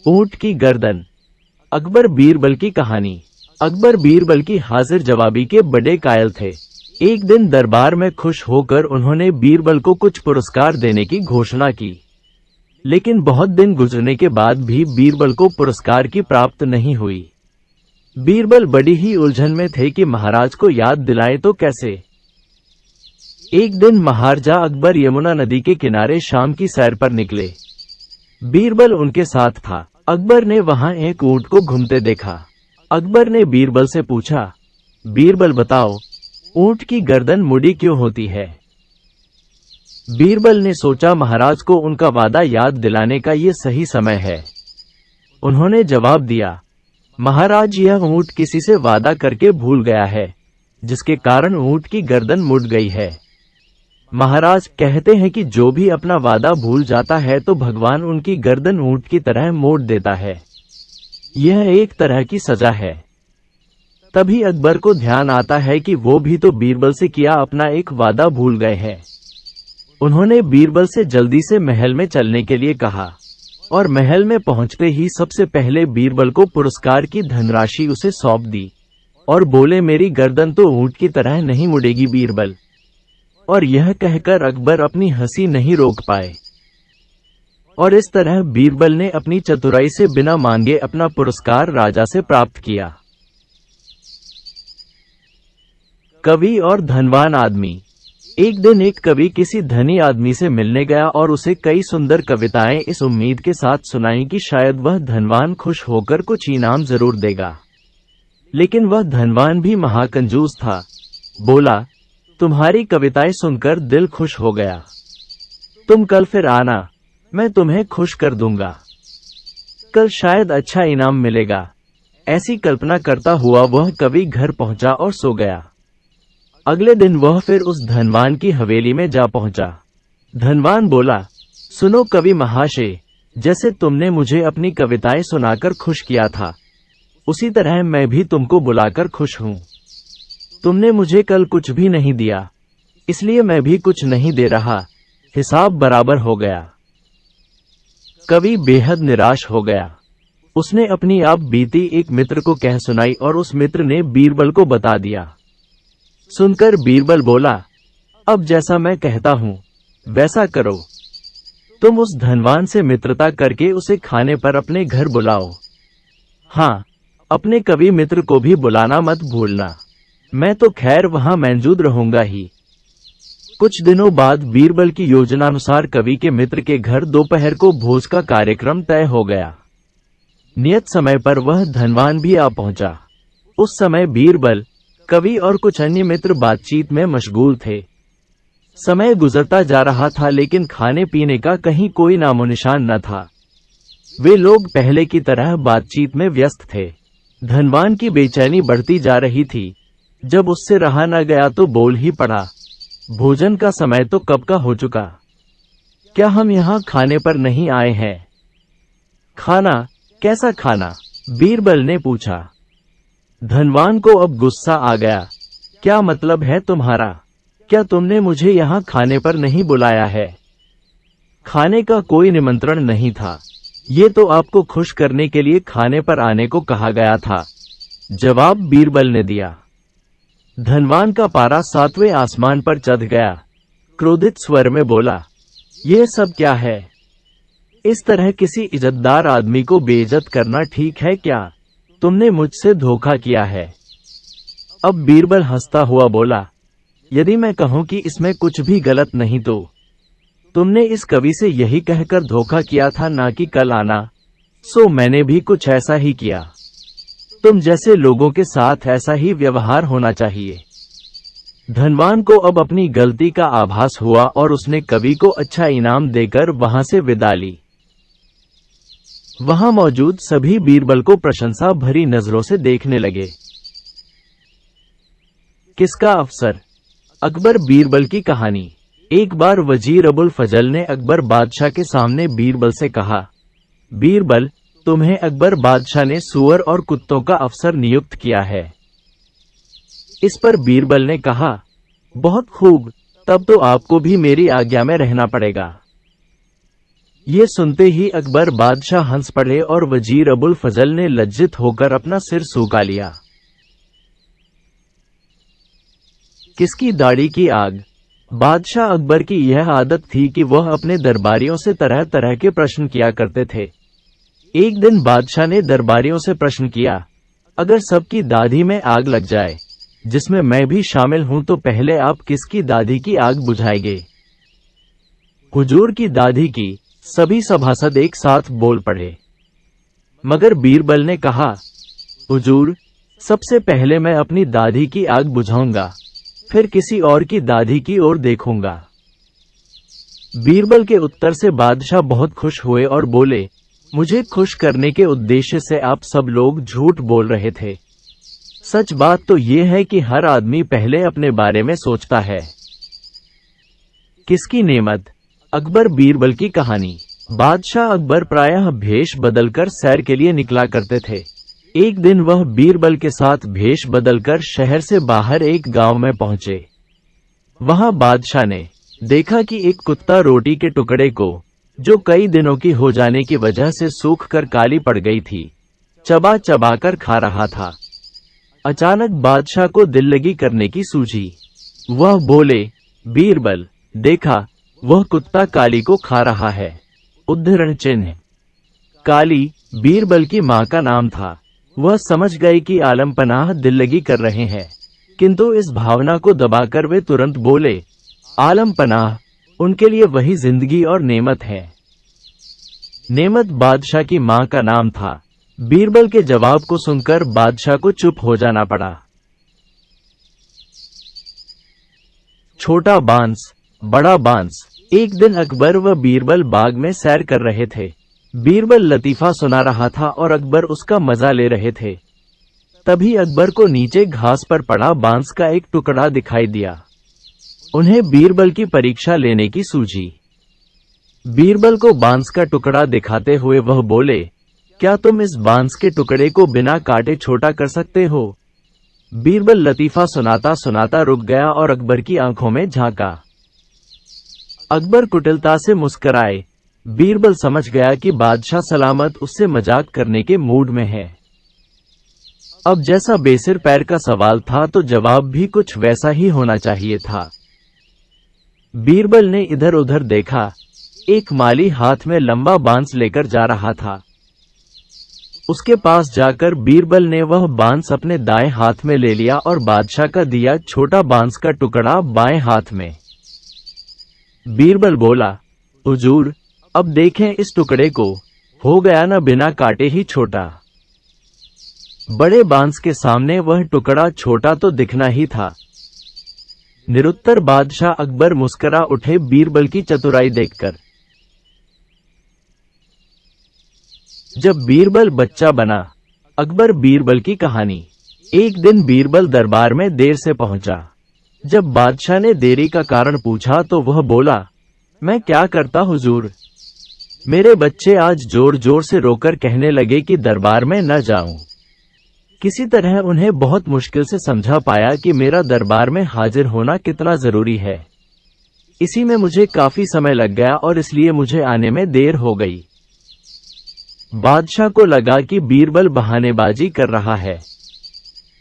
ऊंट की गर्दन। अकबर बीरबल की कहानी। अकबर बीरबल की हाजिर जवाबी के बड़े कायल थे। एक दिन दरबार में खुश होकर उन्होंने बीरबल को कुछ पुरस्कार देने की घोषणा की, लेकिन बहुत दिन गुजरने के बाद भी बीरबल को पुरस्कार की प्राप्त नहीं हुई। बीरबल बड़ी ही उलझन में थे कि महाराज को याद दिलाएं तो कैसे। एक दिन महाराजा अकबर यमुना नदी के किनारे शाम की सैर पर निकले। बीरबल उनके साथ था। अकबर ने वहां एक ऊंट को घूमते देखा। अकबर ने बीरबल से पूछा, बीरबल बताओ, ऊंट की गर्दन मुड़ी क्यों होती है? बीरबल ने सोचा महाराज को उनका वादा याद दिलाने का ये सही समय है। उन्होंने जवाब दिया, महाराज यह ऊंट किसी से वादा करके भूल गया है, जिसके कारण ऊंट की गर्दन मुड़ गई है। महाराज कहते हैं कि जो भी अपना वादा भूल जाता है तो भगवान उनकी गर्दन ऊंट की तरह मोड़ देता है। यह एक तरह की सजा है। तभी अकबर को ध्यान आता है कि वो भी तो बीरबल से किया अपना एक वादा भूल गए हैं। उन्होंने बीरबल से जल्दी से महल में चलने के लिए कहा और महल में पहुंचते ही सबसे पहले बीरबल को पुरस्कार की धनराशि उसे सौंप दी और बोले, मेरी गर्दन तो ऊंट की तरह नहीं मुड़ेगी बीरबल। और यह कहकर अकबर अपनी हंसी नहीं रोक पाए। और इस तरह बीरबल ने अपनी चतुराई से बिना मांगे अपना पुरस्कार राजा से प्राप्त किया। कवि और धनवान आदमी। एक दिन एक कवि किसी धनी आदमी से मिलने गया और उसे कई सुंदर कविताएं इस उम्मीद के साथ सुनाई कि शायद वह धनवान खुश होकर कुछ इनाम जरूर देगा। लेकिन वह धनवान भी महाकंजूस था। बोला, तुम्हारी कविताएं सुनकर दिल खुश हो गया। तुम कल फिर आना, मैं तुम्हें खुश कर दूंगा। कल शायद अच्छा इनाम मिलेगा। ऐसी कल्पना करता हुआ वह कवि घर पहुंचा और सो गया। अगले दिन वह फिर उस धनवान की हवेली में जा पहुंचा। धनवान बोला, सुनो कवि महाशय, जैसे तुमने मुझे अपनी कविताएं सुनाकर खुश किया था, उसी तरह मैं भी तुमको बुलाकर खुश हूं। तुमने मुझे कल कुछ भी नहीं दिया, इसलिए मैं भी कुछ नहीं दे रहा। हिसाब बराबर हो गया। कवि बेहद निराश हो गया। उसने अपनी आप बीती एक मित्र को कह सुनाई और उस मित्र ने बीरबल को बता दिया। सुनकर बीरबल बोला, अब जैसा मैं कहता हूं वैसा करो। तुम उस धनवान से मित्रता करके उसे खाने पर अपने घर बुलाओ। हाँ, अपने कवि मित्र को भी बुलाना मत भूलना। मैं तो खैर वहां मौजूद रहूंगा ही। कुछ दिनों बाद बीरबल की योजनानुसार कवि के मित्र के घर दोपहर को भोज का कार्यक्रम तय हो गया। नियत समय पर वह धनवान भी आ पहुंचा। उस समय बीरबल, कवि और कुछ अन्य मित्र बातचीत में मशगूल थे। समय गुजरता जा रहा था लेकिन खाने पीने का कहीं कोई नामोनिशान न था। वे लोग पहले की तरह बातचीत में व्यस्त थे। धनवान की बेचैनी बढ़ती जा रही थी। जब उससे रहा न गया तो बोल ही पड़ा, भोजन का समय तो कब का हो चुका, क्या हम यहाँ खाने पर नहीं आए हैं? खाना? कैसा खाना? बीरबल ने पूछा। धनवान को अब गुस्सा आ गया। क्या मतलब है तुम्हारा? क्या तुमने मुझे यहाँ खाने पर नहीं बुलाया है? खाने का कोई निमंत्रण नहीं था, ये तो आपको खुश करने के लिए खाने पर आने को कहा गया था, जवाब बीरबल ने दिया। धनवान का पारा 7वें आसमान पर चढ़ गया। क्रोधित स्वर में बोला, यह सब क्या है? इस तरह किसी इज्जतदार आदमी को बेइज्जत करना ठीक है क्या? तुमने मुझसे धोखा किया है। अब बीरबल हंसता हुआ बोला, यदि मैं कहूं कि इसमें कुछ भी गलत नहीं तो तुमने इस कवि से यही कहकर धोखा किया था ना कि कल आना, सो मैंने भी कुछ ऐसा ही किया। तुम जैसे लोगों के साथ ऐसा ही व्यवहार होना चाहिए। धनवान को अब अपनी गलती का आभास हुआ और उसने कवि को अच्छा इनाम देकर वहां से विदा ली। वहां मौजूद सभी बीरबल को प्रशंसा भरी नजरों से देखने लगे। किसका अफसर? अकबर बीरबल की कहानी। एक बार वजीर अबुल फजल ने अकबर बादशाह के सामने बीरबल से कहा, बीरबल, तुम्हें अकबर बादशाह ने सूअर और कुत्तों का अफसर नियुक्त किया है। इस पर बीरबल ने कहा, बहुत खूब, तब तो आपको भी मेरी आज्ञा में रहना पड़ेगा। ये सुनते ही अकबर बादशाह हंस पड़े और वजीर अबुल फजल ने लज्जित होकर अपना सिर सूखा लिया। किसकी दाढ़ी की आग? बादशाह अकबर की यह आदत थी कि वह अपने दरबारियों से तरह तरह के प्रश्न किया करते थे। एक दिन बादशाह ने दरबारियों से प्रश्न किया, अगर सबकी दाढ़ी में आग लग जाए, जिसमें मैं भी शामिल हूं, तो पहले आप किसकी दाढ़ी की आग बुझाएंगे? हुजूर की दाढ़ी की। सभी सभासद एक साथ बोल पड़े। मगर बीरबल ने कहा, हुजूर, सबसे पहले मैं अपनी दाढ़ी की आग बुझाऊंगा, फिर किसी और की दाढ़ी की ओर देखूंगा। बीरबल के उत्तर से बादशाह बहुत खुश हुए और बोले, मुझे खुश करने के उद्देश्य से आप सब लोग झूठ बोल रहे थे। सच बात तो ये है कि हर आदमी पहले अपने बारे में सोचता है। किसकी नेमत? अकबर बीरबल की कहानी। बादशाह अकबर प्रायः भेष बदलकर सैर के लिए निकला करते थे। एक दिन वह बीरबल के साथ भेष बदलकर शहर से बाहर एक गांव में पहुंचे। वहां बादशाह ने देखा कि एक कुत्ता रोटी के टुकड़े को, जो कई दिनों की हो जाने की वजह से सूख कर काली पड़ गई थी, चबा चबा कर खा रहा था। अचानक बादशाह को दिल लगी करने की सूझी। वह बोले, बीरबल, देखा, वह कुत्ता काली को खा रहा है। उद्धरण चिन्ह। काली बीरबल की मां का नाम था। वह समझ गए कि आलम पनाह दिल लगी कर रहे हैं, किंतु इस भावना को दबाकर वे तुरंत बोले, आलम पनाह उनके लिए वही जिंदगी और नेमत है। नेमत बादशाह की मां का नाम था। बीरबल के जवाब को सुनकर बादशाह को चुप हो जाना पड़ा। छोटा बांस, बड़ा बांस। एक दिन अकबर व बीरबल बाग में सैर कर रहे थे। बीरबल लतीफा सुना रहा था और अकबर उसका मजा ले रहे थे। तभी अकबर को नीचे घास पर पड़ा बांस का एक टुकड़ा दिखाई दिया। उन्हें बीरबल की परीक्षा लेने की सूझी। बीरबल को बांस का टुकड़ा दिखाते हुए वह बोले, क्या तुम इस बांस के टुकड़े को बिना काटे छोटा कर सकते हो? बीरबल लतीफा सुनाता सुनाता रुक गया और अकबर की आंखों में झांका। अकबर कुटिलता से मुस्कुराए। बीरबल समझ गया कि बादशाह सलामत उससे मजाक करने के मूड में है। अब जैसा बेसिर पैर का सवाल था तो जवाब भी कुछ वैसा ही होना चाहिए था। बीरबल ने इधर उधर देखा। एक माली हाथ में लंबा बांस लेकर जा रहा था। उसके पास जाकर बीरबल ने वह बांस अपने दाएं हाथ में ले लिया और बादशाह का दिया छोटा बांस का टुकड़ा बाएं हाथ में। बीरबल बोला, हुजूर, अब देखें इस टुकड़े को, हो गया न बिना काटे ही छोटा। बड़े बांस के सामने वह टुकड़ा छोटा तो दिखना ही था। निरुत्तर बादशाह अकबर मुस्कुरा उठे बीरबल की चतुराई देखकर। जब बीरबल बच्चा बना। अकबर बीरबल की कहानी। एक दिन बीरबल दरबार में देर से पहुंचा। जब बादशाह ने देरी का कारण पूछा तो वह बोला, मैं क्या करता हुजूर, मेरे बच्चे आज जोर जोर से रोकर कहने लगे कि दरबार में न जाऊं। किसी तरह उन्हें बहुत मुश्किल से समझा पाया कि मेरा दरबार में हाजिर होना कितना जरूरी है। इसी में मुझे काफी समय लग गया और इसलिए मुझे आने में देर हो गई। बादशाह को लगा कि बीरबल बहानेबाजी कर रहा है।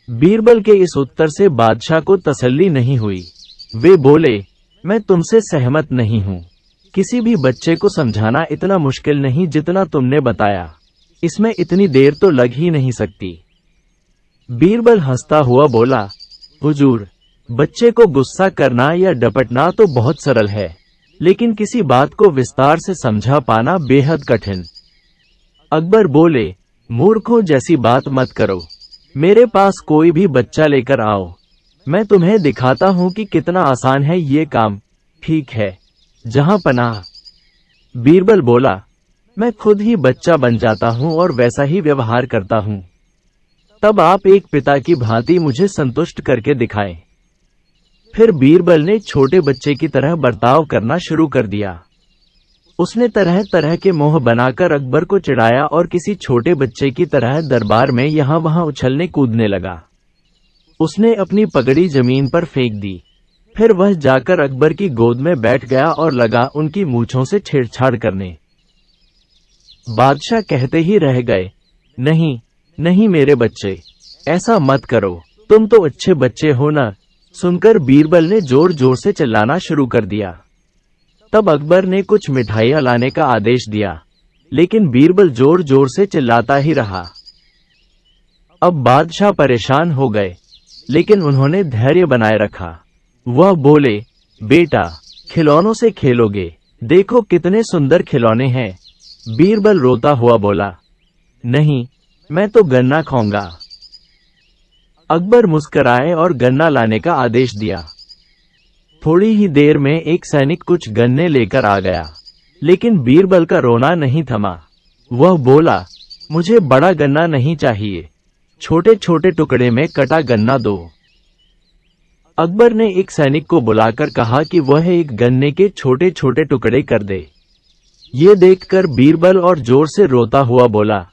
बीरबल के इस उत्तर से बादशाह को तसल्ली नहीं हुई। वे बोले, मैं तुमसे सहमत नहीं हूं। किसी भी बच्चे को समझाना इतना मुश्किल नहीं जितना तुमने बताया। इसमें इतनी देर तो लग ही नहीं सकती। बीरबल हंसता हुआ बोला, हुजूर, बच्चे को गुस्सा करना या डपटना तो बहुत सरल है, लेकिन किसी बात को विस्तार से समझा पाना बेहद कठिन। अकबर बोले, मूर्खों जैसी बात मत करो। मेरे पास कोई भी बच्चा लेकर आओ, मैं तुम्हें दिखाता हूं कि कितना आसान है ये काम। ठीक है, जहां पनाह। बीरबल बोला, मैं खुद ही बच्चा बन जाता हूं और वैसा ही व्यवहार करता हूं। तब आप एक पिता की भांति मुझे संतुष्ट करके दिखाएं। फिर बीरबल ने छोटे बच्चे की तरह बर्ताव करना शुरू कर दिया। उसने तरह तरह के मोह बनाकर अकबर को चिढ़ाया और किसी छोटे बच्चे की तरह दरबार में यहाँ वहां उछलने कूदने लगा। उसने अपनी पगड़ी जमीन पर फेंक दी। फिर वह जाकर अकबर की गोद में बैठ गया और लगा उनकी मूंछों से छेड़छाड़ करने। बादशाह कहते ही रह गए, नहीं नहीं मेरे बच्चे, ऐसा मत करो, तुम तो अच्छे बच्चे हो ना। सुनकर बीरबल ने जोर जोर से चिल्लाना शुरू कर दिया। तब अकबर ने कुछ मिठाइयां लाने का आदेश दिया, लेकिन बीरबल जोर जोर से चिल्लाता ही रहा। अब बादशाह परेशान हो गए, लेकिन उन्होंने धैर्य बनाए रखा। वह बोले, बेटा, खिलौनों से खेलोगे, देखो कितने सुंदर खिलौने हैं। बीरबल रोता हुआ बोला, नहीं, मैं तो गन्ना खाऊंगा। अकबर मुस्कुराए और गन्ना लाने का आदेश दिया। थोड़ी ही देर में एक सैनिक कुछ गन्ने लेकर आ गया, लेकिन बीरबल का रोना नहीं थमा। वह बोला, मुझे बड़ा गन्ना नहीं चाहिए, छोटे छोटे टुकड़े में कटा गन्ना दो। अकबर ने एक सैनिक को बुलाकर कहा कि वह एक गन्ने के छोटे छोटे टुकड़े कर दे। ये देखकर बीरबल और जोर से रोता हुआ बोला,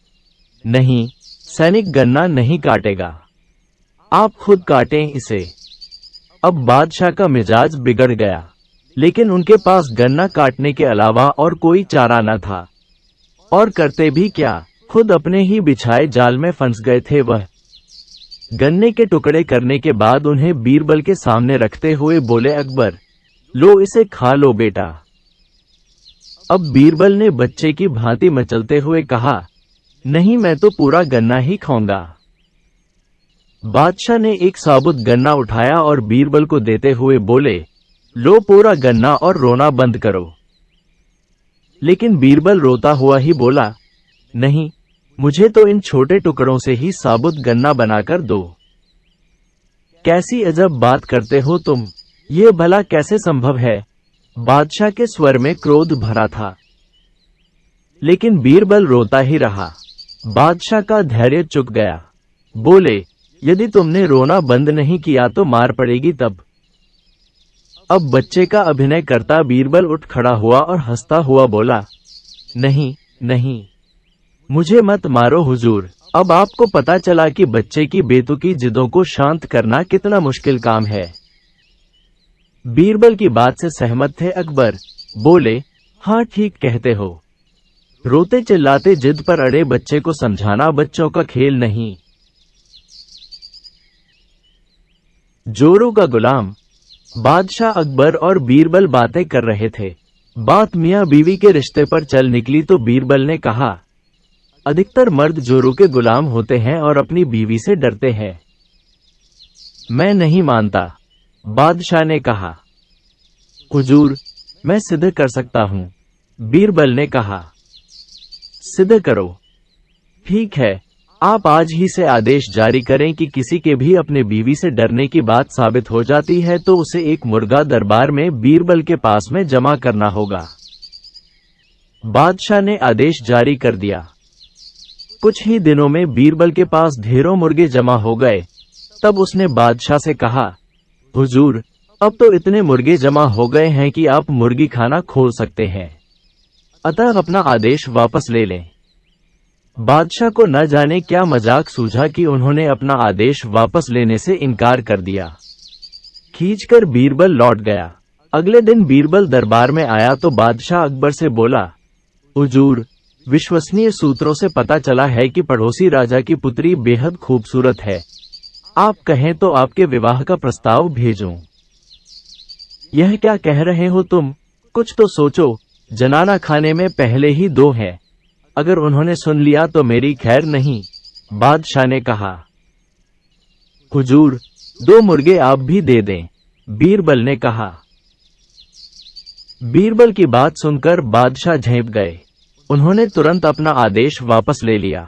नहीं, सैनिक गन्ना नहीं काटेगा, आप खुद काटें इसे। अब बादशाह का मिजाज बिगड़ गया, लेकिन उनके पास गन्ना काटने के अलावा और कोई चारा न था। और करते भी क्या, खुद अपने ही बिछाए जाल में फंस गए थे वह। गन्ने के टुकड़े करने के बाद उन्हें बीरबल के सामने रखते हुए बोले, अकबर, लो इसे खा लो बेटा। अब बीरबल ने बच्चे की भांति मचलते हुए कहा, नहीं, मैं तो पूरा गन्ना ही खाऊंगा। बादशाह ने एक साबुत गन्ना उठाया और बीरबल को देते हुए बोले, लो पूरा गन्ना और रोना बंद करो। लेकिन बीरबल रोता हुआ ही बोला, नहीं, मुझे तो इन छोटे टुकड़ों से ही साबुत गन्ना बनाकर दो। कैसी अजब बात करते हो तुम, ये भला कैसे संभव है। बादशाह के स्वर में क्रोध भरा था, लेकिन बीरबल रोता ही रहा। बादशाह का धैर्य चुक गया। बोले, यदि तुमने रोना बंद नहीं किया तो मार पड़ेगी तब। अब बच्चे का अभिनय करता बीरबल उठ खड़ा हुआ और हंसता हुआ बोला, नहीं नहीं, मुझे मत मारो हुजूर। अब आपको पता चला कि बच्चे की बेतुकी जिदों को शांत करना कितना मुश्किल काम है। बीरबल की बात से सहमत थे अकबर। बोले, हाँ ठीक कहते हो, रोते चिल्लाते जिद पर अड़े बच्चे को समझाना बच्चों का खेल नहीं। जोरू का गुलाम। बादशाह अकबर और बीरबल बातें कर रहे थे। बात मियां बीवी के रिश्ते पर चल निकली तो बीरबल ने कहा, अधिकतर मर्द जोरू के गुलाम होते हैं और अपनी बीवी से डरते हैं। मैं नहीं मानता। बादशाह ने कहा, हुजूर, मैं सिद्ध कर सकता हूं। बीरबल ने कहा, सिद्ध करो। ठीक है, आप आज ही से आदेश जारी करें कि किसी के भी अपने बीवी से डरने की बात साबित हो जाती है तो उसे एक मुर्गा दरबार में बीरबल के पास में जमा करना होगा। बादशाह ने आदेश जारी कर दिया। कुछ ही दिनों में बीरबल के पास ढेरों मुर्गे जमा हो गए। तब उसने बादशाह से कहा, हुजूर, अब तो इतने मुर्गे जमा हो गए हैं कि आप मुर्गी खाना खोल सकते हैं, अतः अपना आदेश वापस ले लें। बादशाह को न जाने क्या मजाक सूझा कि उन्होंने अपना आदेश वापस लेने से इनकार कर दिया। खींचकर बीरबल लौट गया। अगले दिन बीरबल दरबार में आया तो बादशाह अकबर से बोला, हुजूर, विश्वसनीय सूत्रों से पता चला है कि पड़ोसी राजा की पुत्री बेहद खूबसूरत है। आप कहें तो आपके विवाह का प्रस्ताव भेजूं। यह क्या कह रहे हो तुम, कुछ तो सोचो। जनाना खाने में पहले ही 2 हैं, अगर उन्होंने सुन लिया तो मेरी खैर नहीं। बादशाह ने कहा, हुजूर, 2 मुर्गे आप भी दे दें। बीरबल ने कहा। बीरबल की बात सुनकर बादशाह झेंप गए। उन्होंने तुरंत अपना आदेश वापस ले लिया।